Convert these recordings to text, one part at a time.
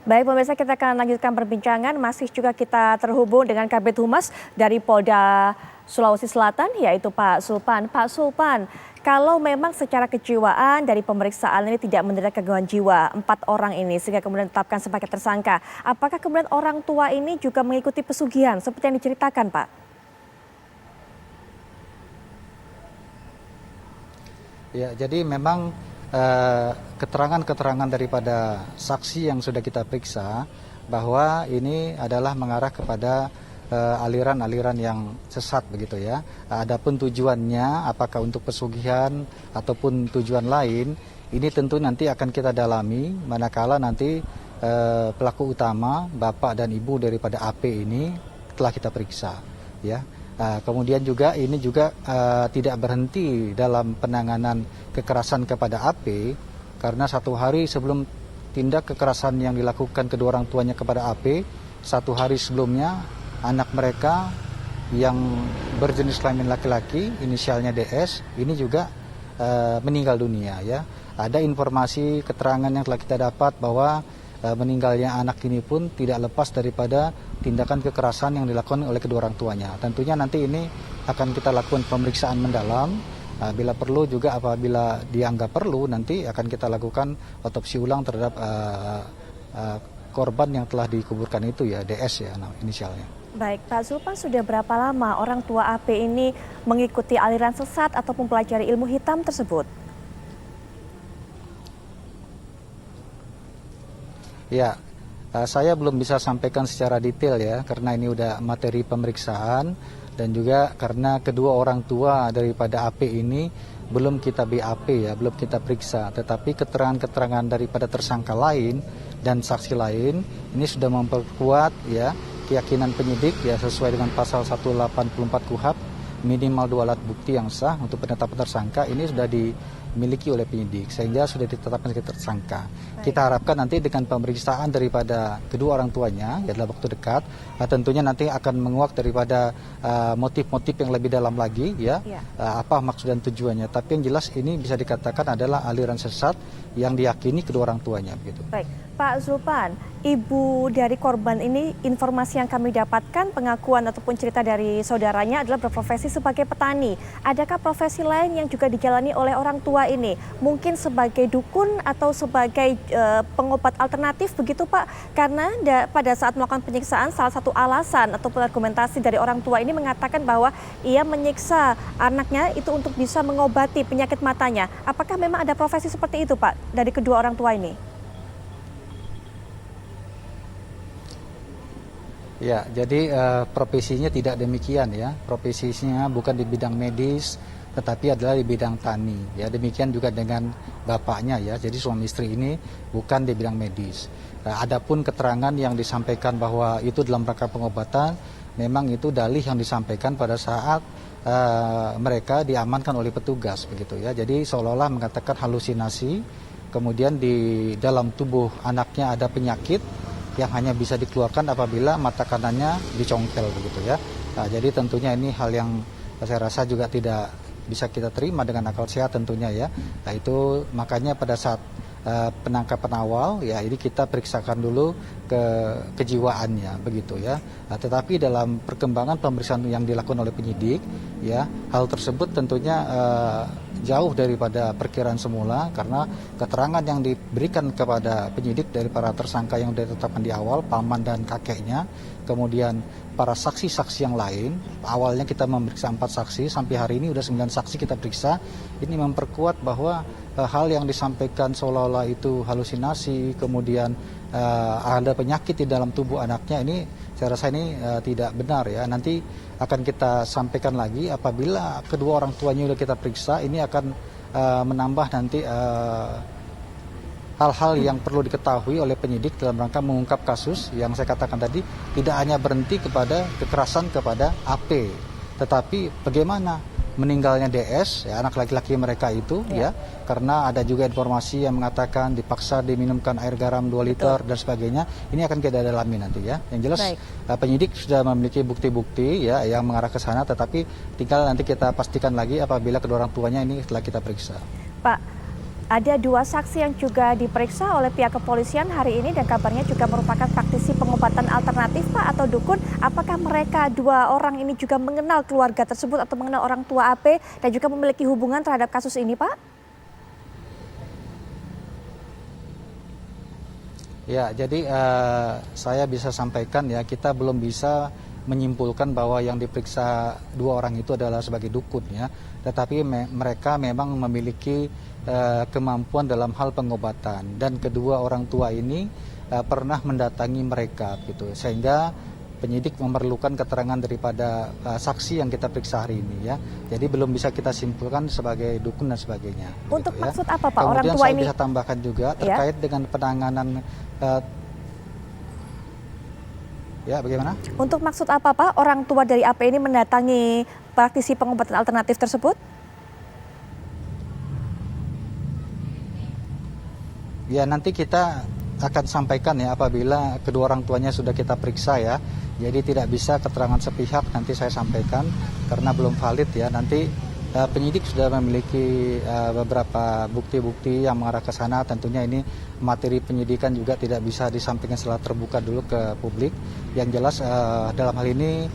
Baik pemirsa, kita akan lanjutkan perbincangan. Masih juga kita terhubung dengan Kabid Humas dari Polda Sulawesi Selatan, yaitu Pak Sulpan. Pak Sulpan, kalau memang secara kejiwaan dari pemeriksaan ini tidak menderita gangguan jiwa 4 orang ini sehingga kemudian ditetapkan sebagai tersangka, apakah kemudian orang tua ini juga mengikuti pesugihan seperti yang diceritakan, Pak? Ya, jadi memang keterangan-keterangan daripada saksi yang sudah kita periksa bahwa ini adalah mengarah kepada aliran-aliran yang sesat begitu ya. Adapun tujuannya apakah untuk pesugihan ataupun tujuan lain, ini tentu nanti akan kita dalami manakala nanti pelaku utama bapak dan ibu daripada AP ini telah kita periksa ya. Kemudian juga ini juga tidak berhenti dalam penanganan kekerasan kepada AP, karena 1 hari sebelum tindak kekerasan yang dilakukan kedua orang tuanya kepada AP, 1 hari sebelumnya anak mereka yang berjenis kelamin laki-laki, inisialnya DS, ini juga meninggal dunia ya. Ada informasi keterangan yang telah kita dapat bahwa meninggalnya anak ini pun tidak lepas daripada tindakan kekerasan yang dilakukan oleh kedua orang tuanya. Tentunya nanti ini akan kita lakukan pemeriksaan mendalam. Bila perlu juga apabila dianggap perlu nanti akan kita lakukan otopsi ulang terhadap korban yang telah dikuburkan itu ya, DS ya inisialnya. Baik, Pak Sulpan, sudah berapa lama orang tua AP ini mengikuti aliran sesat atau mempelajari ilmu hitam tersebut? Ya, saya belum bisa sampaikan secara detail ya, karena ini udah materi pemeriksaan dan juga karena kedua orang tua daripada AP ini belum kita BAP ya, belum kita periksa. Tetapi keterangan-keterangan daripada tersangka lain dan saksi lain ini sudah memperkuat ya keyakinan penyidik ya, sesuai dengan pasal 184 KUHP, minimal 2 alat bukti yang sah untuk penetapan tersangka ini sudah dimiliki oleh penyidik sehingga sudah ditetapkan sebagai tersangka. Kita harapkan nanti dengan pemeriksaan daripada kedua orang tuanya ya dalam waktu dekat, tentunya nanti akan menguak daripada motif-motif yang lebih dalam lagi ya, apa maksud dan tujuannya. Tapi yang jelas ini bisa dikatakan adalah aliran sesat yang diyakini kedua orang tuanya begitu. Baik, Pak Zulpan, ibu dari korban ini, informasi yang kami dapatkan, pengakuan ataupun cerita dari saudaranya adalah berprofesi sebagai petani. Adakah profesi lain yang juga dijalani oleh orang tua ini? Mungkin sebagai dukun atau sebagai pengobat alternatif begitu Pak? Karena pada saat melakukan penyiksaan, salah satu alasan ataupun argumentasi dari orang tua ini mengatakan bahwa ia menyiksa anaknya itu untuk bisa mengobati penyakit matanya. Apakah memang ada profesi seperti itu Pak dari kedua orang tua ini? Ya, jadi profesinya tidak demikian ya. Profesinya bukan di bidang medis, tetapi adalah di bidang tani. Ya, demikian juga dengan bapaknya ya. Jadi suami istri ini bukan di bidang medis. Adapun keterangan yang disampaikan bahwa itu dalam rangka pengobatan, memang itu dalih yang disampaikan pada saat mereka diamankan oleh petugas begitu ya. Jadi seolah-olah mengatakan halusinasi, kemudian di dalam tubuh anaknya ada penyakit yang hanya bisa dikeluarkan apabila mata kanannya dicongkel begitu ya. Jadi tentunya ini hal yang saya rasa juga tidak bisa kita terima dengan akal sehat tentunya ya. Itu makanya pada saat penangkapan awal ya ini kita periksakan dulu kejiwaannya begitu ya. Tetapi dalam perkembangan pemeriksaan yang dilakukan oleh penyidik ya, hal tersebut tentunya jauh daripada perkiraan semula, karena keterangan yang diberikan kepada penyidik dari para tersangka yang ditetapkan di awal, paman dan kakeknya, kemudian para saksi-saksi yang lain. Awalnya kita memeriksa 4 saksi, sampai hari ini sudah 9 saksi kita periksa. Ini memperkuat bahwa hal yang disampaikan seolah-olah itu halusinasi, kemudian ada penyakit di dalam tubuh anaknya, ini saya rasa ini tidak benar ya. Nanti akan kita sampaikan lagi apabila kedua orang tuanya sudah kita periksa, ini akan menambah nanti hal-hal yang perlu diketahui oleh penyidik dalam rangka mengungkap kasus yang saya katakan tadi, tidak hanya berhenti kepada kekerasan kepada AP, tetapi bagaimana meninggalnya DS ya, anak laki-laki mereka itu ya, karena ada juga informasi yang mengatakan dipaksa diminumkan air garam 2 liter dan sebagainya. Ini akan kita dalami nanti ya. Yang jelas penyidik sudah memiliki bukti-bukti ya yang mengarah ke sana, tetapi tinggal nanti kita pastikan lagi apabila kedua orang tuanya ini setelah kita periksa. Pak, Ada 2 saksi yang juga diperiksa oleh pihak kepolisian hari ini dan kabarnya juga merupakan praktisi pengobatan alternatif, Pak, atau dukun. Apakah mereka 2 orang ini juga mengenal keluarga tersebut atau mengenal orang tua AP dan juga memiliki hubungan terhadap kasus ini, Pak? Ya, jadi saya bisa sampaikan ya, kita belum bisa menyimpulkan bahwa yang diperiksa 2 orang itu adalah sebagai dukun ya, tetapi mereka memang memiliki kemampuan dalam hal pengobatan dan kedua orang tua ini pernah mendatangi mereka gitu, sehingga penyidik memerlukan keterangan daripada saksi yang kita periksa hari ini ya. Jadi belum bisa kita simpulkan sebagai dukun dan sebagainya. Untuk gitu, ya. maksud apa, Pak? Kemudian Orang tua saya ini bisa tambahkan juga terkait dengan penanganan ya bagaimana? Untuk maksud apa, Pak? Orang tua dari AP ini mendatangi praktisi pengobatan alternatif tersebut? Ya, nanti kita akan sampaikan ya apabila kedua orang tuanya sudah kita periksa ya. Jadi tidak bisa keterangan sepihak, nanti saya sampaikan karena belum valid ya. Nanti penyidik sudah memiliki beberapa bukti-bukti yang mengarah ke sana. Tentunya ini materi penyidikan juga tidak bisa disampaikan setelah terbuka dulu ke publik. Yang jelas dalam hal ini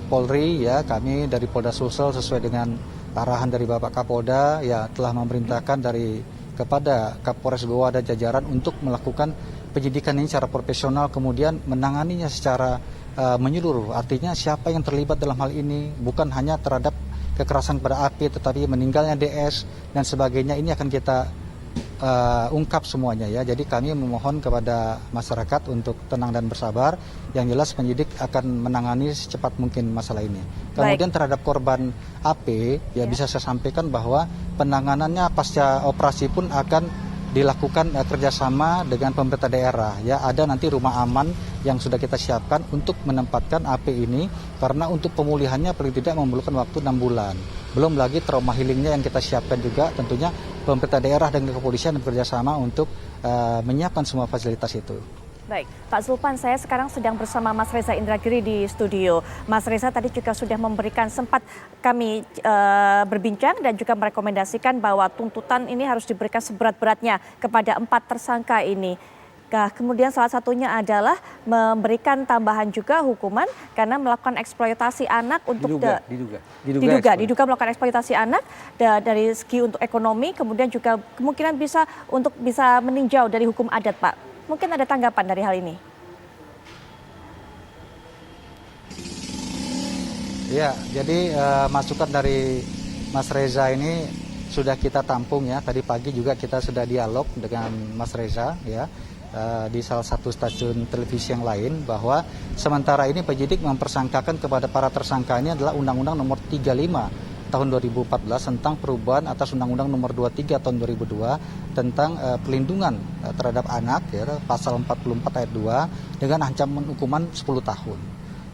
Polri ya, kami dari Polda Sulsel sesuai dengan arahan dari Bapak Kapolda ya telah memerintahkan kepada Kapolres Goa dan jajaran untuk melakukan penyidikan ini secara profesional, kemudian menanganinya secara menyeluruh. Artinya siapa yang terlibat dalam hal ini, bukan hanya terhadap kekerasan pada AP, tetapi meninggalnya DS dan sebagainya, ini akan kita ungkap semuanya ya. Jadi kami memohon kepada masyarakat untuk tenang dan bersabar. Yang jelas penyidik akan menangani secepat mungkin masalah ini. Kemudian terhadap korban AP ya bisa saya sampaikan bahwa penanganannya pasca operasi pun akan dilakukan kerjasama dengan pemerintah daerah ya. Ada nanti rumah aman yang sudah kita siapkan untuk menempatkan AP ini, karena untuk pemulihannya paling tidak memerlukan waktu 6 bulan. Belum lagi trauma healingnya yang kita siapkan juga, tentunya pemerintah daerah dan kepolisian bekerjasama untuk menyiapkan semua fasilitas itu. Baik, Pak Zulpan, saya sekarang sedang bersama Mas Reza Indragiri di studio. Mas Reza tadi juga sudah memberikan, sempat kami berbincang dan juga merekomendasikan bahwa tuntutan ini harus diberikan seberat-beratnya kepada 4 tersangka ini. Nah, kemudian salah satunya adalah memberikan tambahan juga hukuman karena melakukan eksploitasi anak untuk diduga melakukan eksploitasi anak dari segi untuk ekonomi, kemudian juga kemungkinan bisa meninjau dari hukum adat, Pak. Mungkin ada tanggapan dari hal ini? Ya, jadi masukan dari Mas Reza ini sudah kita tampung ya. Tadi pagi juga kita sudah dialog dengan Mas Reza ya di salah satu stasiun televisi yang lain, bahwa sementara ini penyidik mempersangkakan kepada para tersangka ini adalah Undang-Undang Nomor 35 tahun 2014 tentang perubahan atas Undang-Undang Nomor 23 tahun 2002 tentang perlindungan terhadap anak ya, pasal 44 ayat 2 dengan ancaman hukuman 10 tahun.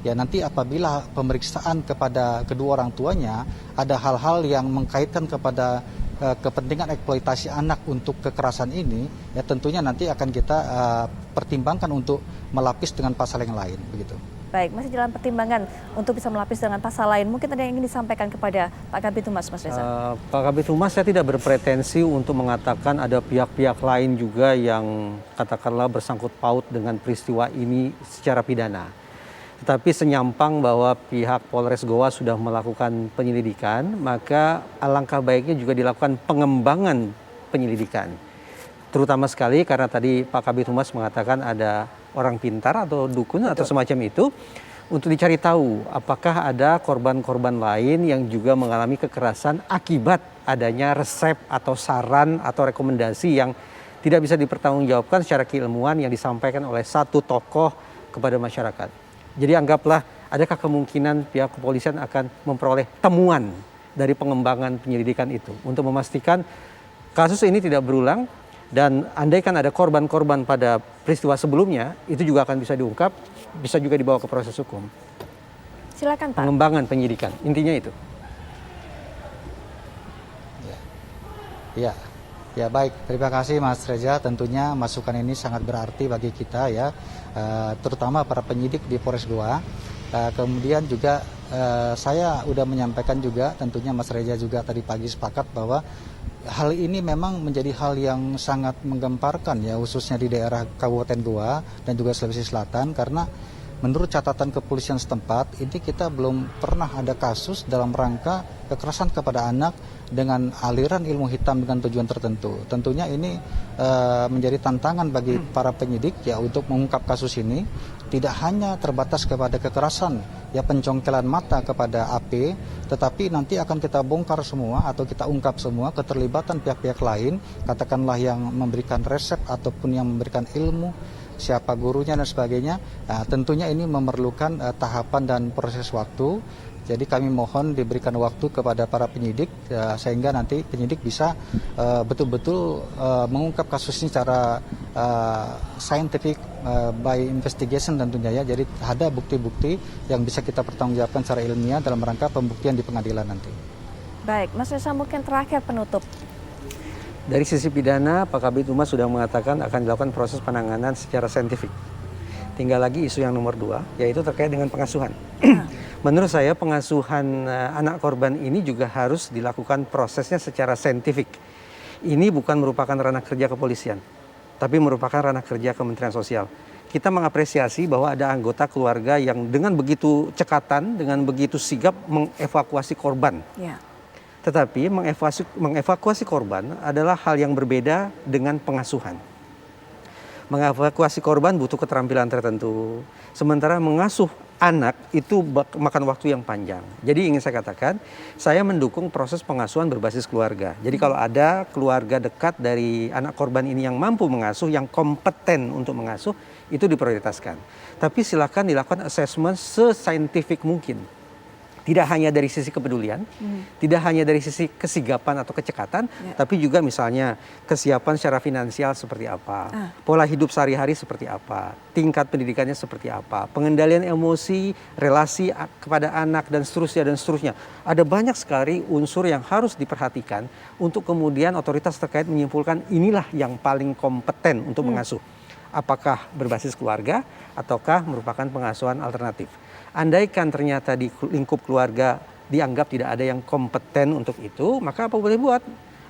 Ya, nanti apabila pemeriksaan kepada kedua orang tuanya ada hal-hal yang mengkaitkan kepada kepentingan eksploitasi anak untuk kekerasan ini, ya tentunya nanti akan kita pertimbangkan untuk melapis dengan pasal yang lain begitu. Baik, masih dalam pertimbangan untuk bisa melapis dengan pasal lain. Mungkin ada yang ingin disampaikan kepada Pak Kabid Humas, Mas Reza? Pak Kabid Humas, saya tidak berpretensi untuk mengatakan ada pihak-pihak lain juga yang katakanlah bersangkut paut dengan peristiwa ini secara pidana. Tetapi senyampang bahwa pihak Polres Goa sudah melakukan penyelidikan, maka alangkah baiknya juga dilakukan pengembangan penyelidikan. Terutama sekali karena tadi Pak Kabid Humas mengatakan ada orang pintar atau dukun atau semacam itu, untuk dicari tahu apakah ada korban-korban lain yang juga mengalami kekerasan akibat adanya resep atau saran atau rekomendasi yang tidak bisa dipertanggungjawabkan secara keilmuan yang disampaikan oleh satu tokoh kepada masyarakat. Jadi anggaplah adakah kemungkinan pihak kepolisian akan memperoleh temuan dari pengembangan penyelidikan itu untuk memastikan kasus ini tidak berulang. Dan andaikan ada korban-korban pada peristiwa sebelumnya, itu juga akan bisa diungkap, bisa juga dibawa ke proses hukum. Silakan, Pak. Pengembangan penyidikan, intinya itu. Ya baik, terima kasih Mas Reza. Tentunya masukan ini sangat berarti bagi kita ya, terutama para penyidik di Polres Goa. Kemudian juga saya sudah menyampaikan juga, tentunya Mas Reza juga tadi pagi sepakat bahwa hal ini memang menjadi hal yang sangat menggemparkan ya, khususnya di daerah Kabupaten Goa dan juga Sulawesi Selatan, karena menurut catatan kepolisian setempat ini kita belum pernah ada kasus dalam rangka kekerasan kepada anak dengan aliran ilmu hitam dengan tujuan tertentu. Tentunya ini menjadi tantangan bagi para penyidik ya untuk mengungkap kasus ini, tidak hanya terbatas kepada kekerasan ya, pencongkelan mata kepada AP, tetapi nanti akan kita bongkar semua atau kita ungkap semua keterlibatan pihak-pihak lain, katakanlah yang memberikan resep ataupun yang memberikan ilmu, siapa gurunya dan sebagainya. Nah, tentunya ini memerlukan tahapan dan proses waktu. Jadi kami mohon diberikan waktu kepada para penyidik sehingga nanti penyidik bisa betul-betul mengungkap kasus ini secara scientific by investigation tentunya ya. Jadi ada bukti-bukti yang bisa kita pertanggungjawabkan secara ilmiah dalam rangka pembuktian di pengadilan nanti. Baik, Mas Reza, mungkin terakhir penutup. Dari sisi pidana, Pak Kabid Humas sudah mengatakan akan dilakukan proses penanganan secara saintifik. Tinggal lagi isu yang nomor 2, yaitu terkait dengan pengasuhan. Menurut saya pengasuhan anak korban ini juga harus dilakukan prosesnya secara saintifik. Ini bukan merupakan ranah kerja kepolisian, tapi merupakan ranah kerja Kementerian Sosial. Kita mengapresiasi bahwa ada anggota keluarga yang dengan begitu cekatan, dengan begitu sigap mengevakuasi korban. Ya. Tetapi mengevakuasi korban adalah hal yang berbeda dengan pengasuhan. Mengevakuasi korban butuh keterampilan tertentu. Sementara mengasuh anak itu makan waktu yang panjang. Jadi ingin saya katakan, saya mendukung proses pengasuhan berbasis keluarga. Jadi kalau ada keluarga dekat dari anak korban ini yang mampu mengasuh, yang kompeten untuk mengasuh, itu diprioritaskan. Tapi silakan dilakukan assessment se-scientific mungkin. Tidak hanya dari sisi kepedulian, tidak hanya dari sisi kesigapan atau kecekatan, tapi juga misalnya kesiapan secara finansial seperti apa, pola hidup sehari-hari seperti apa, tingkat pendidikannya seperti apa, pengendalian emosi, relasi kepada anak, dan seterusnya, dan seterusnya. Ada banyak sekali unsur yang harus diperhatikan untuk kemudian otoritas terkait menyimpulkan inilah yang paling kompeten untuk mengasuh. Apakah berbasis keluarga ataukah merupakan pengasuhan alternatif. Andaikan ternyata di lingkup keluarga dianggap tidak ada yang kompeten untuk itu, maka apa boleh buat?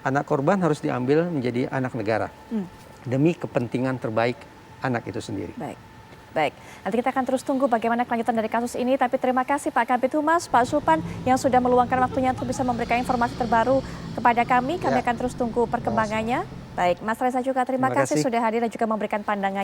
Anak korban harus diambil menjadi anak negara demi kepentingan terbaik anak itu sendiri. Baik. Nanti kita akan terus tunggu bagaimana kelanjutan dari kasus ini. Tapi terima kasih Pak Kabid Humas, Pak Sulpan yang sudah meluangkan waktunya untuk bisa memberikan informasi terbaru kepada kami. Kami akan terus tunggu perkembangannya. Baik, Mas Reza juga terima kasih sudah hadir dan juga memberikan pandangannya.